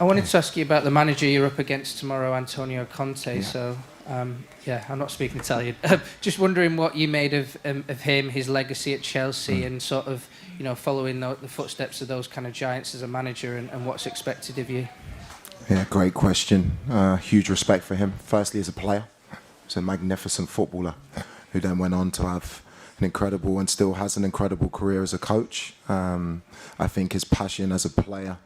I wanted to ask you about the manager you're up against tomorrow, Antonio Conte. Yeah. So, I'm not speaking Italian. Just wondering what you made of him, his legacy at Chelsea, and sort of, following the footsteps of those kind of giants as a manager, and what's expected of you. Yeah, great question. Huge respect for him. Firstly, as a player, he's a magnificent footballer who then went on to have an incredible and still has an incredible career as a coach. I think his passion as a player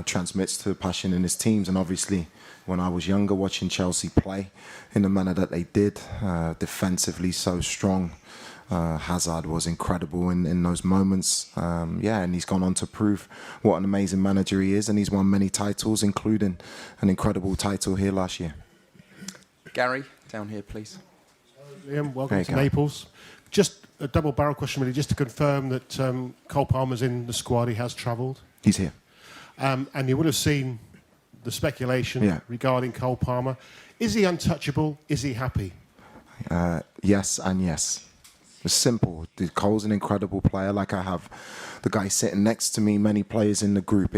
transmits to passion in his teams, and obviously when I was younger watching Chelsea play in the manner that they did, defensively so strong, Hazard was incredible in those moments. And he's gone on to prove what an amazing manager he is, and he's won many titles, including an incredible title here last year. Gary, down here, please. Liam, welcome to Naples. Just a double-barrel question, really, just to confirm that Cole Palmer's in the squad. He has travelled. He's here. And you would have seen the speculation regarding Cole Palmer. Is he untouchable? Is he happy? Yes and yes. It's simple. Cole's an incredible player. Like I have the guy sitting next to me, many players in the group.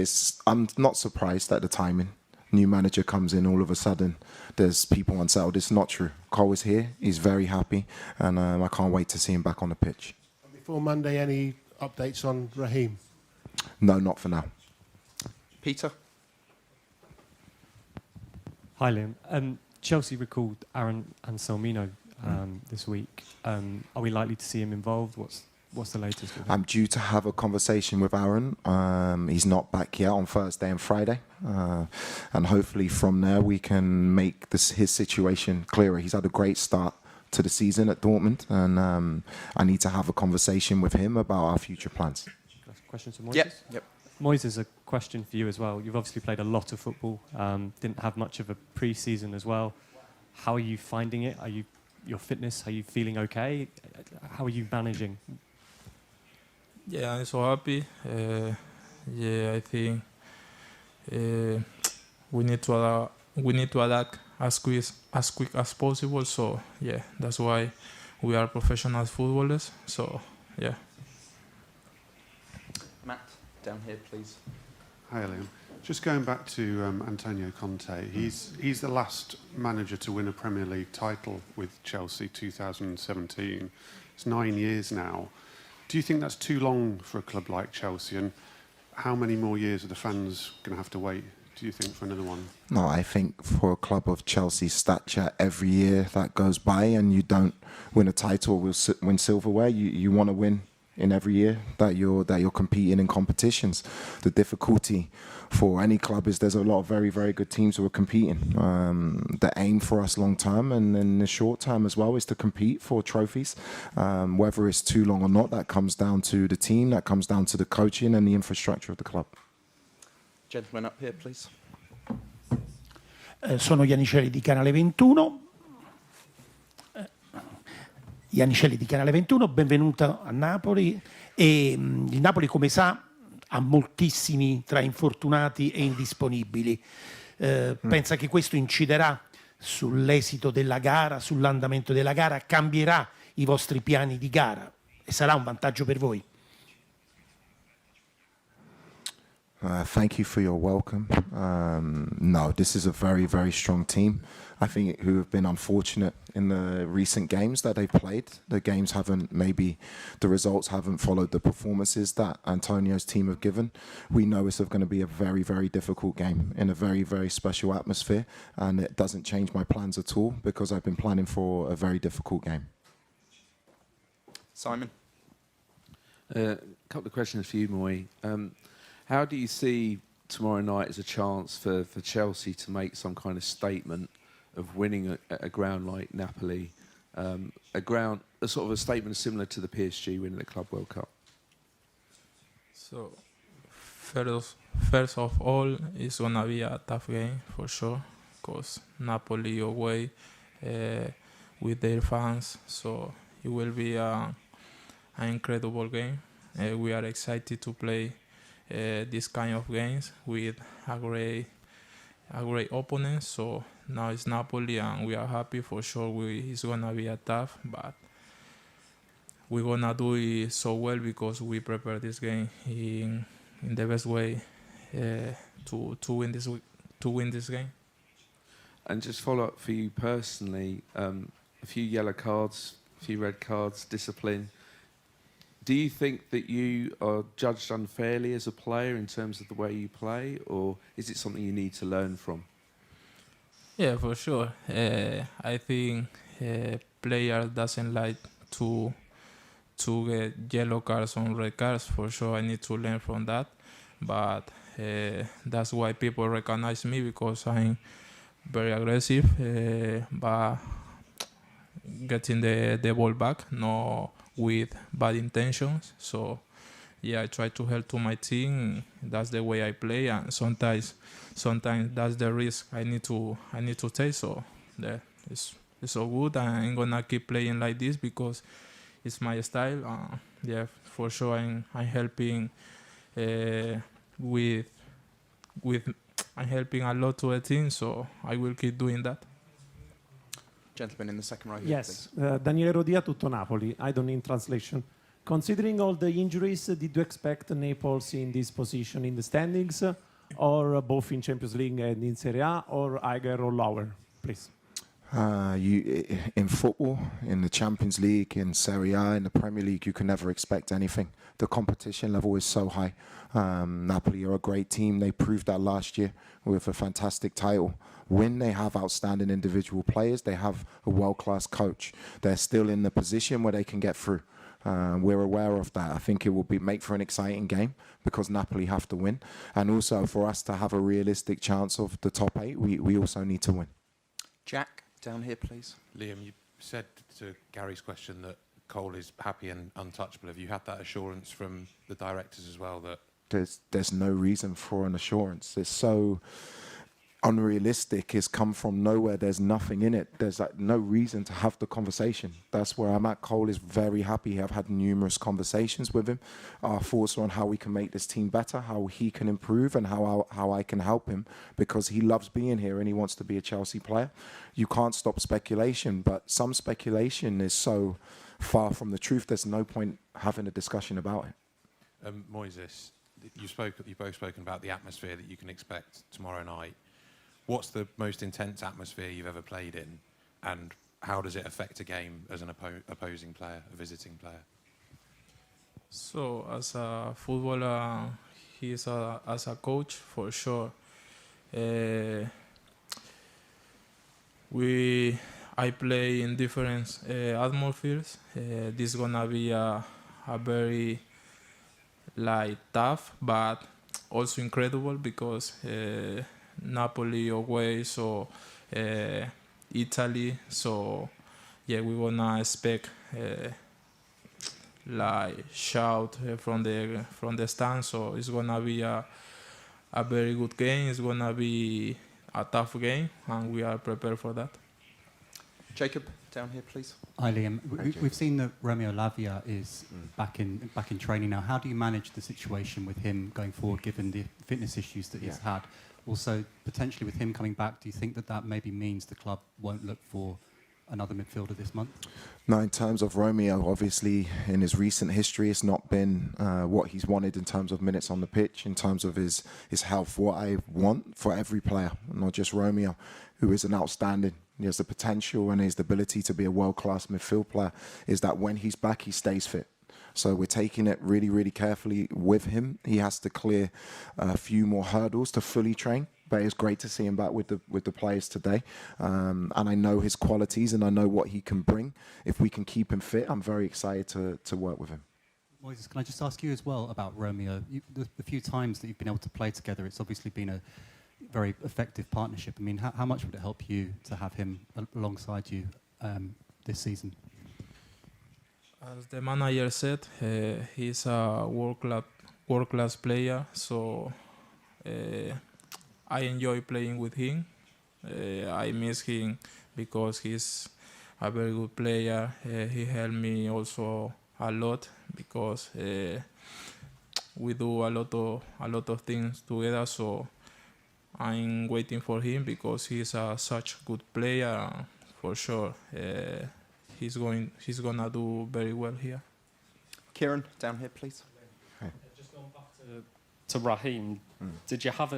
I'm not surprised at the timing. New manager comes in, all of a sudden there's people unsettled. It's not true. Cole is here. He's very happy, and I can't wait to see him back on the pitch. And before Monday, any updates on Raheem? No, not for now. Peter? Hi, Liam. Chelsea recalled Aaron Anselmino this week. Are we likely to see him involved? What's the latest with him? I'm due to have a conversation with Aaron. He's not back yet on Thursday and Friday. And hopefully from there we can make his situation clearer. He's had a great start to the season at Dortmund, and I need to have a conversation with him about our future plans. Question to Moises? Yep. Moises, a question for you as well. You've obviously played a lot of football, didn't have much of a pre-season as well. How are you finding it? Your fitness, are you feeling okay? How are you managing? Yeah, I'm so happy. I think we need to adapt as quick as possible. So yeah, that's why we are professional footballers. So yeah. Matt, down here, please. Hi, Liam. Just going back to Antonio Conte, he's the last manager to win a Premier League title with Chelsea, 2017. It's 9 years now. Do you think that's too long for a club like Chelsea? And how many more years are the fans going to have to wait, do you think, for another one? No, I think for a club of Chelsea's stature, every year that goes by and you don't win a title or win silverware, you want to win in every year that you're competing in competitions. The difficulty for any club is there's a lot of very, very good teams who are competing. The aim for us long term and in the short term as well is to compete for trophies. Whether it's too long or not, that comes down to the team, that comes down to the coaching and the infrastructure of the club. Gentleman up here, please. Sono Iannicelli di Canale 21. Iannicelli di Canale 21, benvenuto a Napoli. Il Napoli, come sa, ha moltissimi tra infortunati e indisponibili. Pensa che questo inciderà sull'esito della gara, sull'andamento della gara, cambierà i vostri piani di gara e sarà un vantaggio per voi? Thank you for your welcome. No, this is a very, very strong team. I think who have been unfortunate in the recent games that they've played. The games the results haven't followed the performances that Antonio's team have given. We know it's going to be a very, very difficult game in a very, very special atmosphere, and it doesn't change my plans at all because I've been planning for a very difficult game. Simon? A couple of questions for you, Moy. How do you see tomorrow night as a chance for Chelsea to make some kind of statement of winning a ground like Napoli, a sort of a statement similar to the PSG winning the Club World Cup? So first of all, it's gonna be a tough game for sure, because Napoli away with their fans, so it will be an incredible game. We are excited to play this kind of games with a great opponent. So now it's Napoli and we are happy for sure. It's gonna be a tough, but we're gonna do it so well because we prepare this game in the best way to win this game. And just follow up for you personally, a few yellow cards, a few red cards, discipline. Do you think that you are judged unfairly as a player in terms of the way you play, or is it something you need to learn from? Yeah, for sure. I think player doesn't like to get yellow cards or red cards. For sure, I need to learn from that. But that's why people recognize me, because I'm very aggressive, but getting the ball back, not with bad intentions. So yeah, I try to help to my team. That's the way I play, and sometimes that's the risk I need to take. So yeah, it's so good, and I'm gonna keep playing like this because it's my style. Yeah, for sure, I'm helping with I'm helping a lot to the team, so I will keep doing that. Gentleman in the second row here, Yes, please. Daniele Rodia, Tutto Napoli. I don't need translation. Considering all the injuries, did you expect Naples in this position in the standings, or both in Champions League and in Serie A, or higher or lower, please? In football, in the Champions League, in Serie A, in the Premier League, you can never expect anything. The competition level is so high. Napoli are a great team. They proved that last year with a fantastic title win. They have outstanding individual players. They have a world-class coach. They're still in the position where they can get through. We're aware of that. I think it will make for an exciting game because Napoli have to win. And also for us to have a realistic chance of the top 8, we also need to win. Jack, down here, please. Liam, you said to Gary's question that Cole is happy and untouchable. Have you had that assurance from the directors as well that there's no reason for an assurance? It's so unrealistic. It's come from nowhere. There's nothing in it. There's no reason to have the conversation. That's where I'm at. Cole is very happy. I've had numerous conversations with him. Our thoughts are on how we can make this team better, how he can improve, and how I can help him, because he loves being here and he wants to be a Chelsea player. You can't stop speculation, but some speculation is so far from the truth. There's no point having a discussion about it. Moises, you've both spoken about the atmosphere that you can expect tomorrow night. What's the most intense atmosphere you've ever played in, and how does it affect a game as an opposing player, a visiting player? So as a footballer, as a coach, for sure. I play in different atmospheres. This is gonna be a very tough, but also incredible, because Napoli away, so Italy, so yeah, we wanna expect shout from the stand. So it's gonna be a very good game. It's gonna be a tough game, and we are prepared for that. Jacob, down here, please. Hi, Liam. We've seen that Romeo Lavia is back in training now. How do you manage the situation with him going forward, given the fitness issues that he's had? Also, potentially with him coming back, do you think that maybe means the club won't look for another midfielder this month? No, in terms of Romeo, obviously in his recent history, it's not been what he's wanted in terms of minutes on the pitch, in terms of his health. What I want for every player, not just Romeo, who is an outstanding, he has the potential and his ability to be a world-class midfield player, is that when he's back, he stays fit. So we're taking it really, really carefully with him. He has to clear a few more hurdles to fully train. But it's great to see him back with the players today. And I know his qualities and I know what he can bring. If we can keep him fit, I'm very excited to work with him. Moises, can I just ask you as well about Romeo? The few times that you've been able to play together, it's obviously been a very effective partnership. I mean, how much would it help you to have him alongside you this season? As the manager said, he's a world-class player, so I enjoy playing with him. I miss him because he's a very good player. He helped me also a lot because we do a lot of things together. So I'm waiting for him because he's such a good player. For sure, he's gonna do very well here. Kieran, down here, please. Just going back to Raheem, did you have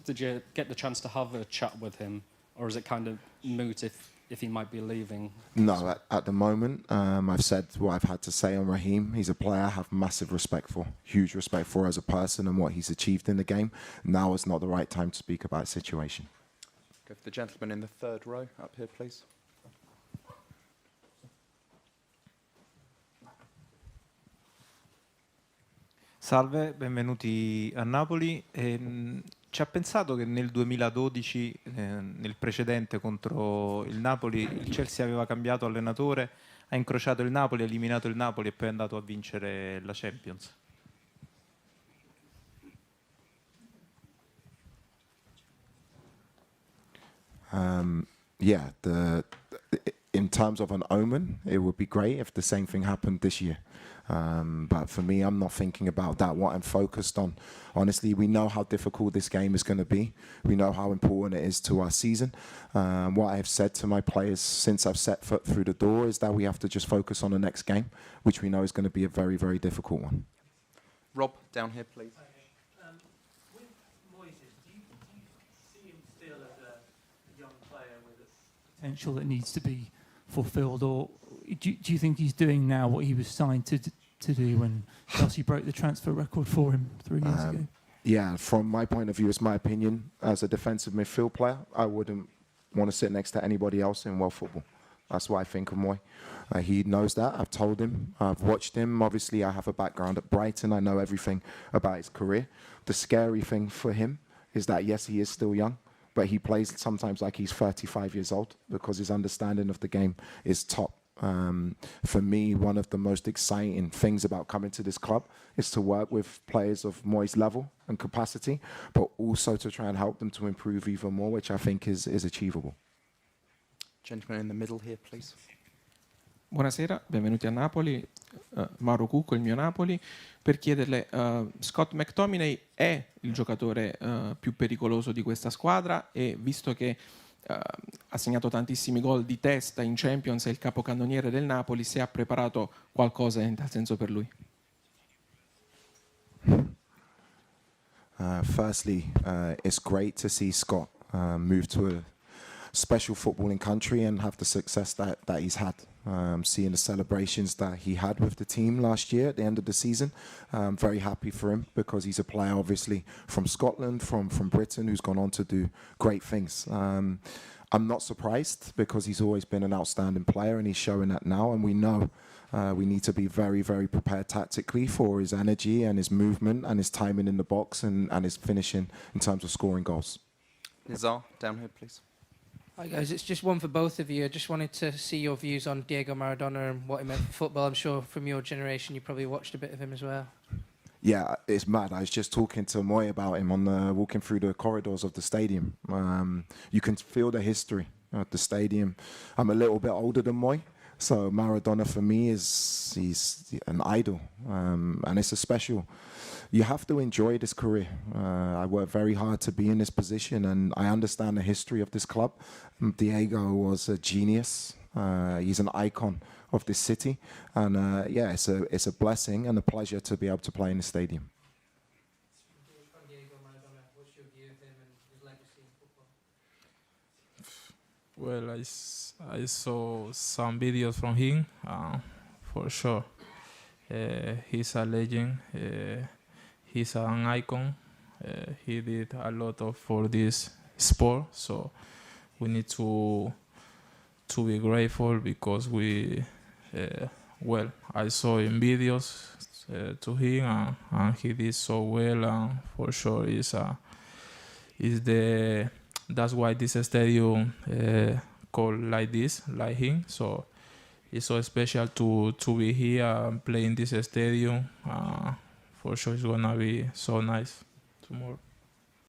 Did you get the chance to have a chat with him, or is it kind of moot if he might be leaving? No, at the moment, I've said what I've had to say on Raheem. He's a player I have massive respect for, huge respect for as a person and what he's achieved in the game. Now is not the right time to speak about his situation. Go for the gentleman in the third row up here, please. Salve, benvenuti a Napoli. Ci ha pensato che nel 2012, nel precedente contro il Napoli, il Chelsea aveva cambiato allenatore, ha incrociato il Napoli, ha eliminato il Napoli e poi è andato a vincere la Champions? Yeah, in terms of an omen, it would be great if the same thing happened this year. But for me, I'm not thinking about that. What I'm focused on, honestly, we know how difficult this game is going to be. We know how important it is to our season. What I've said to my players since I've set foot through the door is that we have to just focus on the next game, which we know is going to be a very, very difficult one. Rob, down here, please. With Moises, do you see him still as a young player with a potential that needs to be fulfilled, or do you think he's doing now what he was signed to do when Chelsea broke the transfer record for him 3 years ago? Yeah, from my point of view, it's my opinion. As a defensive midfield player, I wouldn't want to sit next to anybody else in world football. That's what I think of Moy. He knows that. I've told him. I've watched him. Obviously, I have a background at Brighton. I know everything about his career. The scary thing for him is that, yes, he is still young, but he plays sometimes like he's 35 years old because his understanding of the game is top. For me, one of the most exciting things about coming to this club is to work with players of Moy's level and capacity, but also to try and help them to improve even more, which I think is achievable. Gentleman in the middle here, please. Buonasera, benvenuti a Napoli. Mauro Cucco, il mio Napoli. Per chiederle, Scott McTominay è il giocatore più pericoloso di questa squadra e visto che ha segnato tantissimi gol di testa in Champions, è il capocannoniere del Napoli, se ha preparato qualcosa in tal senso per lui. Firstly, it's great to see Scott move to a special footballing country and have the success that he's had. Seeing the celebrations that he had with the team last year at the end of the season, I'm very happy for him because he's a player obviously from Scotland, from Britain, who's gone on to do great things. I'm not surprised because he's always been an outstanding player and he's showing that now, and we know we need to be very, very prepared tactically for his energy and his movement and his timing in the box and his finishing in terms of scoring goals. Nizar, down here, please. Hi guys, it's just one for both of you. I just wanted to see your views on Diego Maradona and what he meant for football. I'm sure from your generation you probably watched a bit of him as well. Yeah, it's mad. I was just talking to Moy about him on walking through the corridors of the stadium. You can feel the history of the stadium. I'm a little bit older than Moy, so Maradona for me he's an idol, and it's a special. You have to enjoy this career. I worked very hard to be in this position, and I understand the history of this club. Diego was a genius. He's an icon of this city, and yeah, it's a blessing and a pleasure to be able to play in the stadium. Well, I saw some videos from him, for sure. He's a legend. He's an icon. He did a lot for this sport, so we need to be grateful because I saw in videos to him and he did so well, and for sure that's why this stadium called like this, like him. So it's so special to be here and play in this stadium. For sure it's gonna be so nice tomorrow.